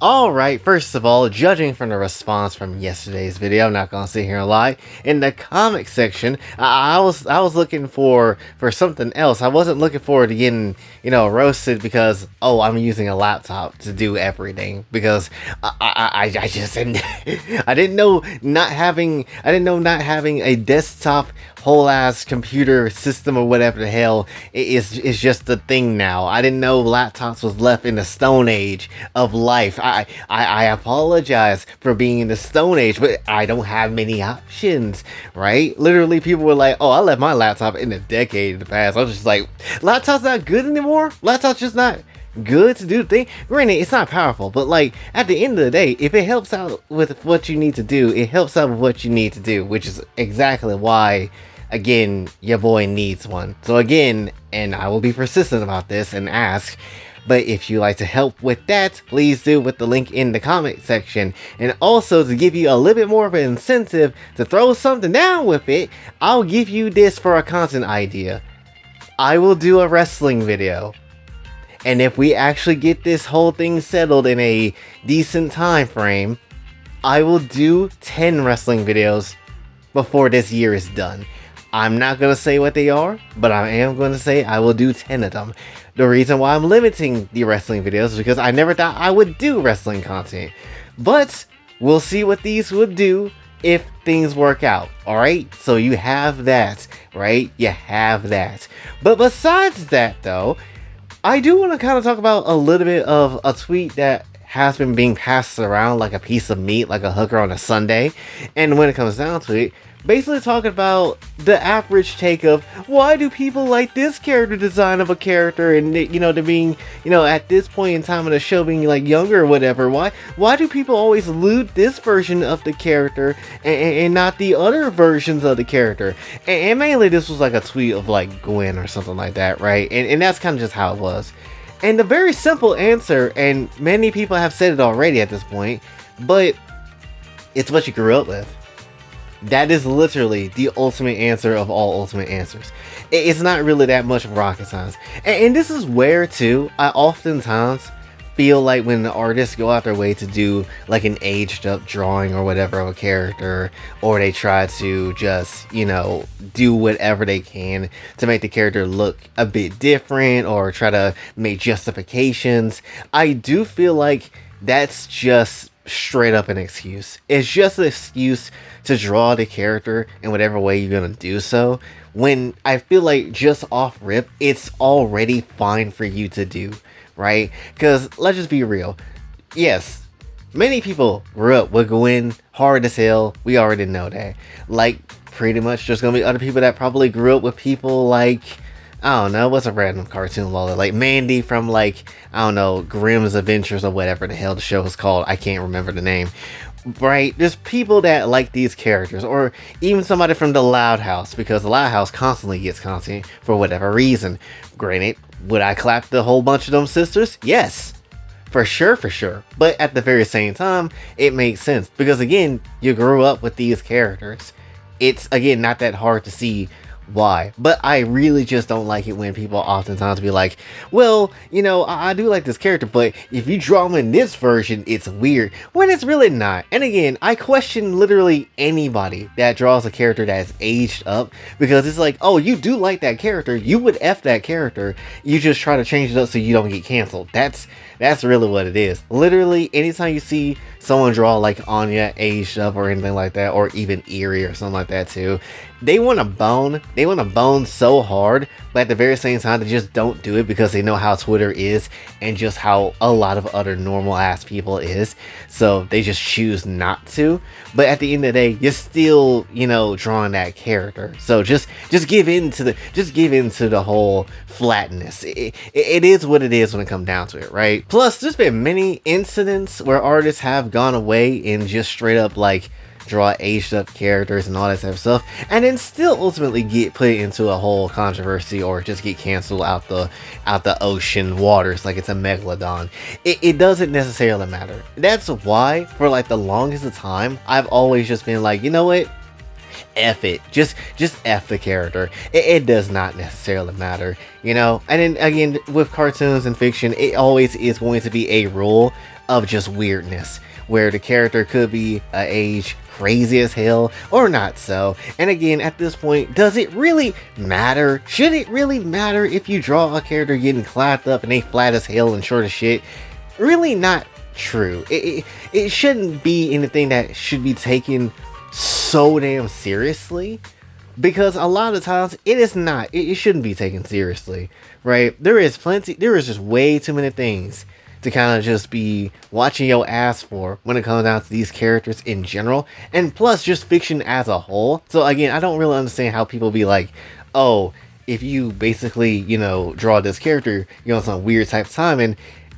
Alright, first of all, judging from the response from yesterday's video, I'm not gonna sit here and lie. In the comic section, I was looking for something else. I wasn't looking forward to getting, roasted because I'm using a laptop to do everything. Because I just didn't I didn't know not having a desktop whole ass computer system or whatever the hell is just the thing now. I didn't know laptops was left in the stone age of life. I apologize for being in the stone age, but I don't have many options, right? Literally, people were like, "Oh, I left my laptop in a decade in the past." I was just like, "Laptop's not good anymore. Laptop's just not good to do the thing." Granted, it's not powerful, but like at the end of the day, if it helps out with what you need to do, it helps out with what you need to do, which is exactly why, again, your boy needs one. So again, and I will be persistent about this and ask, but if you like to help with that, please do with the link in the comment section. And also, to give you a little bit more of an incentive to throw something down with it, I'll give you this for a content idea. I will do a wrestling video. And if we actually get this whole thing settled in a decent time frame, I will do 10 wrestling videos before this year is done. I'm not going to say what they are, but I am going to say I will do 10 of them. The reason why I'm limiting the wrestling videos is because I never thought I would do wrestling content. But we'll see what these would do if things work out, alright? So you have that, right? You have that. But besides that, though, I do want to kind of talk about a little bit of a tweet that has been being passed around like a piece of meat, like a hooker on a Sunday. And when it comes down to it, basically talking about the average take of why do people like this character design of a character, and they're being, at this point in time of the show being like younger or whatever, why do people always loot this version of the character and not the other versions of the character? And mainly this was like a tweet of like Gwen or something like that, right? And that's kind of just how it was. And the very simple answer, and many people have said it already at this point, but it's what you grew up with. That is literally the ultimate answer of all ultimate answers. It's not really that much rocket science. And this is where, too, I oftentimes feel like when the artists go out their way to do like an aged up drawing or whatever of a character, or they try to just, do whatever they can to make the character look a bit different or try to make justifications, I do feel like that's just straight up an excuse. It's just an excuse to draw the character in whatever way you're gonna do so, when I feel like just off rip it's already fine for you to do, right? Because let's just be real, yes, many people grew up with Gwen hard as hell. We already know that. Like, pretty much there's gonna be other people that probably grew up with people like, I don't know, what's a random cartoon like Mandy from like, I don't know, Grimm's Adventures or whatever the hell the show is called. I can't remember the name. Right? There's people that like these characters, or even somebody from the Loud House, because the Loud House constantly gets content for whatever reason. Granted, would I clap the whole bunch of them sisters? Yes. For sure. But at the very same time, it makes sense. Because again, you grew up with these characters. It's, again, not that hard to see why. But I really just don't like it when people oftentimes be like, well, I do like this character, but if you draw him in this version, it's weird. When it's really not. And again, I question literally anybody that draws a character that is aged up, because it's like, oh, you do like that character, you would F that character, you just try to change it up so you don't get canceled. That's really what it is. Literally, anytime you see someone draw like Anya aged up or anything like that, or even Eerie or something like that too, they want to bone so hard, but at the very same time, they just don't do it because they know how Twitter is and just how a lot of other normal ass people is. So they just choose not to. But at the end of the day, you're still, drawing that character. So just give in to the whole flatness. It is what it is when it comes down to it, right? Plus, there's been many incidents where artists have gone away and just straight up like draw aged up characters and all that type of stuff, and then still ultimately get put into a whole controversy or just get canceled out the ocean waters like it's a megalodon. It doesn't necessarily matter. That's why for like the longest of time I've always just been like, you know what, F it, just F the character. It does not necessarily matter, And then again, with cartoons and fiction, it always is going to be a rule of just weirdness, where the character could be a age crazy as hell or not so. And again, at this point, does it really matter? Should it really matter if you draw a character getting clapped up and they flat as hell and short as shit? Really not true. It shouldn't be anything that should be taken so damn seriously, because a lot of times it is not. It shouldn't be taken seriously, right? There is just way too many things to kind of just be watching your ass for when it comes down to these characters in general, and plus just fiction as a whole. So again, I don't really understand how people be like, oh, if you basically, you know, draw this character, you know, some weird type of time, and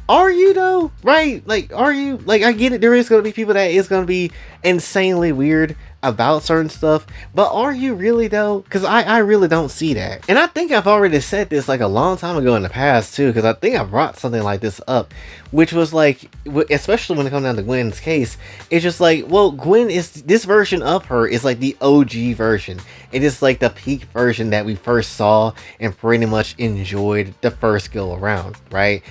are you though? Right? Like, are you? Like, I get it, there is going to be people that is going to be insanely weird about certain stuff, but are you really though? Because I really don't see that. And I think I've already said this like a long time ago in the past too, because I think I brought something like this up, which was like, especially when it comes down to Gwen's case, it's just like, well, Gwen is, this version of her is like the OG version. It is like the peak version that we first saw and pretty much enjoyed the first go around, right?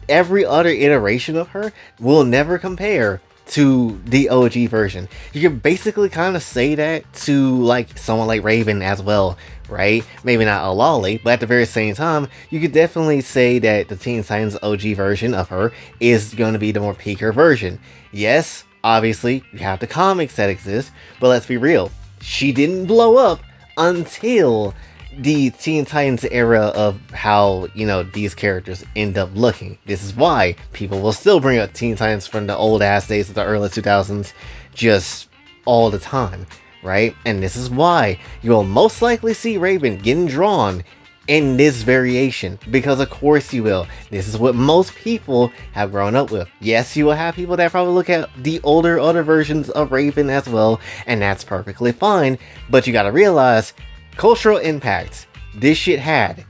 Every other iteration of her will never compare to the OG version. You can basically kind of say that to like someone like Raven as well, right? Maybe not a lolly, but at the very same time, you could definitely say that the Teen Titans OG version of her is going to be the more peaker version. Yes, obviously, you have the comics that exist, but let's be real, she didn't blow up until the Teen Titans era of how, you know, these characters end up looking. This is why people will still bring up Teen Titans from the old ass days of the early 2000s just all the time, right? And this is why you will most likely see Raven getting drawn in this variation, because of course you will. This is what most people have grown up with. Yes, you will have people that probably look at the older other versions of Raven as well, and that's perfectly fine, but you gotta realize cultural impact this shit had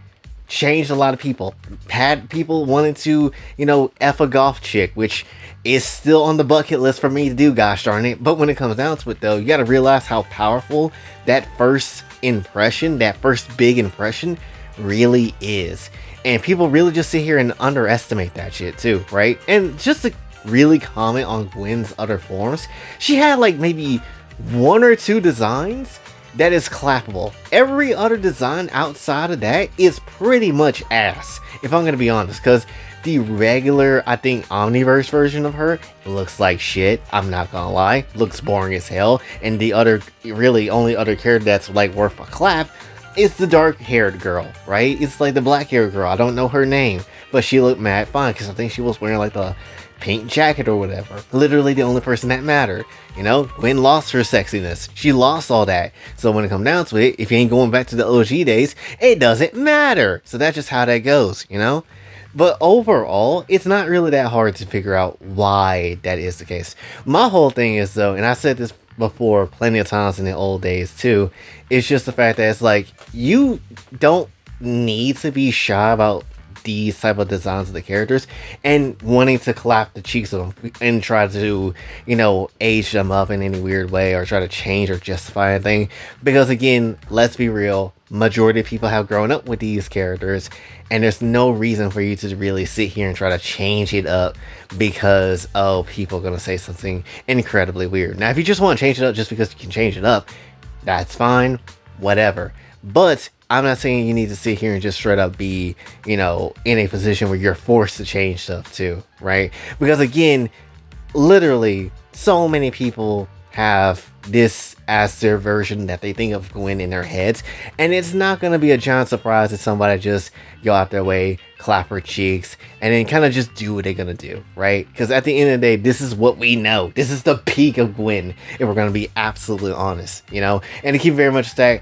changed a lot of people. Had people wanting to, you know, F a goth chick, which is still on the bucket list for me to do, gosh darn it. But when it comes down to it though, you gotta realize how powerful that first impression, that first big impression really is. And people really just sit here and underestimate that shit too, right? And just to really comment on Gwen's other forms, she had like maybe 1 or 2 designs that is clappable. Every other design outside of that is pretty much ass, if I'm gonna be honest, because the regular, I think, Omniverse version of her looks like shit. I'm not gonna lie, looks boring as hell. And the other, really only other character that's like worth a clap is the dark haired girl, right? It's like the black haired girl. I don't know her name, but she looked mad fine because I think she was wearing like the pink jacket or whatever. Literally the only person that mattered. You know, Gwen lost her sexiness. She lost all that. So when it comes down to it, if you ain't going back to the OG days, it doesn't matter. So that's just how that goes, you know? But overall, it's not really that hard to figure out why that is the case. My whole thing is though, and I said this before plenty of times in the old days too, it's just the fact that it's like, you don't need to be shy about these type of designs of the characters and wanting to clap the cheeks of them and try to, you know, age them up in any weird way or try to change or justify anything, because again, let's be real, majority of people have grown up with these characters and there's no reason for you to really sit here and try to change it up because, oh, people are gonna say something incredibly weird. Now if you just want to change it up just because you can change it up, that's fine, whatever. But I'm not saying you need to sit here and just straight up be, you know, in a position where you're forced to change stuff too, right? Because again, literally, so many people have this as their version that they think of Gwen in their heads, and it's not going to be a giant surprise if somebody just go out their way, clap her cheeks, and then kind of just do what they're going to do, right? Because at the end of the day, this is what we know. This is the peak of Gwen, if we're going to be absolutely honest, you know? And to keep very much that,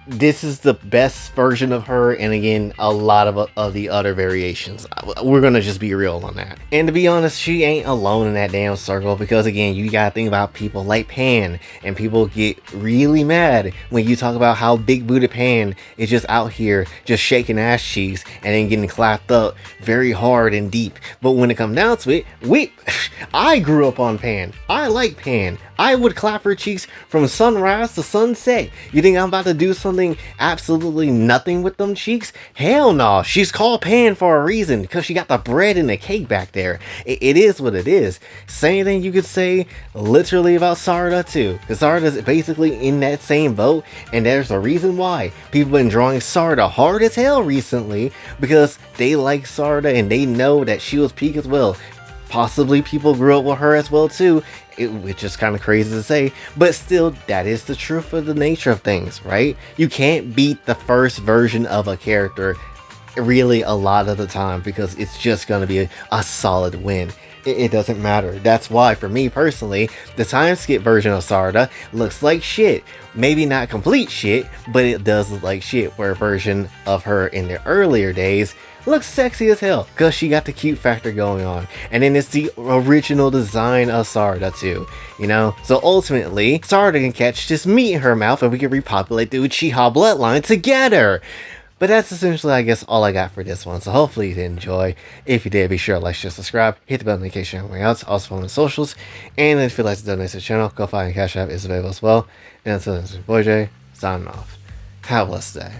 this is the best version of her, and again, a lot of the other variations. We're gonna just be real on that. And to be honest, she ain't alone in that damn circle, because again, you gotta think about people like Pan, and people get really mad when you talk about how big booty Pan is just out here just shaking ass cheeks and then getting clapped up very hard and deep. But when it comes down to it, I grew up on Pan. I like Pan. I would clap her cheeks from sunrise to sunset. You think I'm about to do something pounding absolutely nothing with them cheeks? Hell no. She's called Pan for a reason, because she got the bread and the cake back there. It is what it is. Same thing you could say literally about Sarda too, because Sarda's basically in that same boat, and there's a reason why. People been drawing Sarda hard as hell recently, because they like Sarda and they know that she was peak as well. Possibly people grew up with her as well too, which is kind of crazy to say, but still, that is the truth of the nature of things, right? You can't beat the first version of a character really a lot of the time, because it's just going to be a solid win. It doesn't matter. That's why, for me personally, the time skip version of Sarda looks like shit. Maybe not complete shit, but it does look like shit, where a version of her in the earlier days looks sexy as hell, because she got the cute factor going on. And then it's the original design of Sarda too, you know? So ultimately, Sarda can catch this meat in her mouth and we can repopulate the Uchiha bloodline together. But that's essentially, I guess, all I got for this one. So hopefully you did enjoy. If you did, be sure to like, share, subscribe, hit the bell notification everywhere else. Also follow me on socials. And if you'd like to donate to the channel, Kofi and Cash App is available as well. And until then, this is your boy Jay, signing off. Have a blessed day.